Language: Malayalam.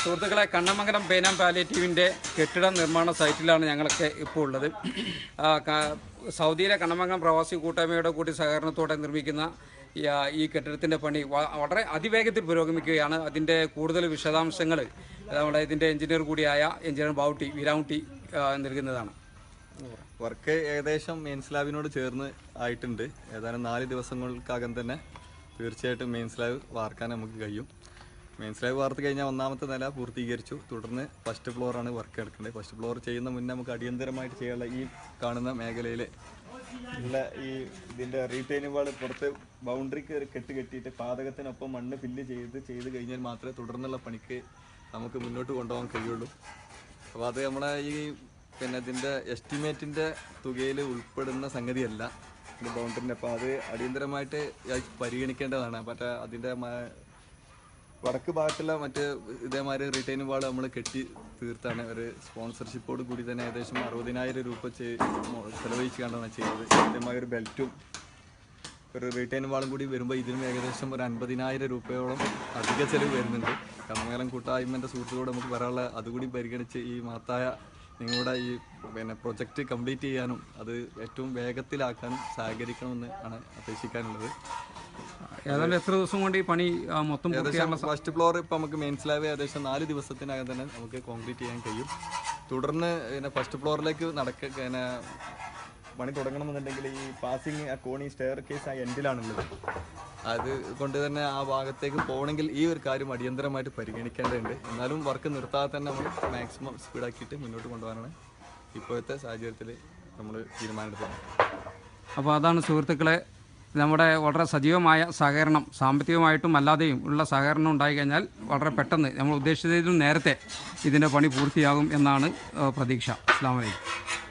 സുഹൃത്തുക്കളെ, കണ്ണമംഗലം പെയിൻ ആൻഡ് പാലിയേറ്റീവിൻ്റെ കെട്ടിട നിർമ്മാണ സൈറ്റിലാണ് ഞങ്ങളൊക്കെ ഇപ്പോൾ ഉള്ളത്. സൗദിയിലെ കണ്ണമംഗലം പ്രവാസി കൂട്ടായ്മയുടെ കൂടി സഹകരണത്തോടെ നിർമ്മിക്കുന്ന ഈ കെട്ടിടത്തിൻ്റെ പണി വളരെ അതിവേഗത്തിൽ പുരോഗമിക്കുകയാണ്. അതിൻ്റെ കൂടുതൽ വിശദാംശങ്ങൾ നമ്മുടെ ഇതിൻ്റെ എഞ്ചിനീയർ കൂടിയായ എഞ്ചിനീയർ വീരാൻകുട്ടി നൽകുന്നതാണ്. വർക്ക് ഏകദേശം മെയിൻ സ്ലാബിനോട് ചേർന്ന് ആയിട്ടുണ്ട്. ഏതാനും 4 ദിവസങ്ങൾക്കകം തന്നെ തീർച്ചയായിട്ടും മെയിൻ സ്ലാബ് വാർക്കാൻ നമുക്ക് കഴിയും. മെയിൻ സ്ലാബ് വാർത്ത് കഴിഞ്ഞാൽ 1ാമത്തെ നില പൂർത്തീകരിച്ചു. തുടർന്ന് ഫസ്റ്റ് ഫ്ലോറാണ് വർക്ക് എടുക്കേണ്ടത്. ഫസ്റ്റ് ഫ്ലോർ ചെയ്യുന്ന മുന്നേ നമുക്ക് അടിയന്തരമായിട്ട് ചെയ്യാനുള്ള ഈ കാണുന്ന മേഖലയിൽ ഉള്ള ഇതിൻ്റെ റീറ്റെയിൻ വാൾ പുറത്ത് ബൗണ്ടറിക്ക് കെട്ടിയിട്ട് പാതകത്തിനൊപ്പം മണ്ണ് ഫില്ല് ചെയ്ത് കഴിഞ്ഞാൽ മാത്രമേ തുടർന്നുള്ള പണിക്ക് നമുക്ക് മുന്നോട്ട് കൊണ്ടുപോകാൻ കഴിയുള്ളൂ. അപ്പോൾ അത് നമ്മളെ ഇതിൻ്റെ എസ്റ്റിമേറ്റിൻ്റെ തുകയിൽ ഉൾപ്പെടുന്ന സംഗതിയല്ല ഇത് ബൗണ്ടറിൻ്റെ. അപ്പോൾ അത് അടിയന്തരമായിട്ട് പരിഗണിക്കേണ്ടതാണ്. മറ്റേ അതിൻ്റെ വടക്ക് ഭാഗത്തുള്ള ഇതേമാതിരി റിട്ടേൺ വാൾ നമ്മൾ കെട്ടി തീർത്താണ്. ഒരു സ്പോൺസർഷിപ്പോട് കൂടി തന്നെ ഏകദേശം 60,000 രൂപ ചെലവഴിച്ച് കണ്ടാണ് ചെയ്തത്. ഇതേമാതിരി ഒരു ബെൽറ്റും ഒരു റിട്ടേൺ വാളും കൂടി വരുമ്പോൾ ഇതിനും ഏകദേശം ഒരു 50,000 രൂപയോളം അധിക ചെലവ് വരുന്നുണ്ട്. കണ്ണമംഗലം കൂട്ടായ്മൻ്റെ സുഹൃത്തുക്കളോട് നമുക്ക് പറയാനുള്ള അതുകൂടി പരിഗണിച്ച് ഈ മഹത്തായ നിങ്ങളുടെ പ്രൊജക്റ്റ് കംപ്ലീറ്റ് ചെയ്യാനും അത് ഏറ്റവും വേഗത്തിലാക്കാനും സഹകരിക്കണമെന്ന് ആണ് അപേക്ഷിക്കാനുള്ളത്. ഏതായാലും എത്ര ദിവസം കൊണ്ട് ഈ പണി മൊത്തം ഫസ്റ്റ് ഫ്ലോർ ഇപ്പോൾ നമുക്ക് മെയിൻ സ്ലാബ് ഏകദേശം 4 ദിവസത്തിനകം തന്നെ നമുക്ക് കോൺക്രീറ്റ് ചെയ്യാൻ കഴിയും. തുടർന്ന് ഫസ്റ്റ് ഫ്ലോറിലേക്ക് പണി തുടങ്ങണമെന്നുണ്ടെങ്കിൽ ഈ പാസിങ് കോണി സ്റ്റെയർ കേസ് ആ എൻഡിലാണുള്ളത്. അത് കൊണ്ട് തന്നെ ആ ഭാഗത്തേക്ക് പോകണമെങ്കിൽ ഈ ഒരു കാര്യം അടിയന്തരമായിട്ട് പരിഗണിക്കേണ്ടതുണ്ട്. എന്നാലും വർക്ക് നിർത്താതെ തന്നെ നമ്മൾ മാക്സിമം സ്പീഡാക്കിയിട്ട് മുന്നോട്ട് കൊണ്ടുപോകാനാണ് ഇപ്പോഴത്തെ സാഹചര്യത്തിൽ നമ്മൾ തീരുമാനമെടുത്തത്. അപ്പോൾ അതാണ് സുഹൃത്തുക്കളെ, നമ്മുടെ വളരെ സജീവമായ സഹകരണം, സാമ്പത്തികമായിട്ടും അല്ലാതെയും ഉള്ള സഹകരണം ഉണ്ടായി കഴിഞ്ഞാൽ വളരെ പെട്ടെന്ന് നമ്മൾ ഉദ്ദേശിച്ചതിലും നേരത്തെ ഇതിൻ്റെ പണി പൂർത്തിയാകും എന്നാണ് പ്രതീക്ഷ. അസ്സലാമു അലൈക്കും.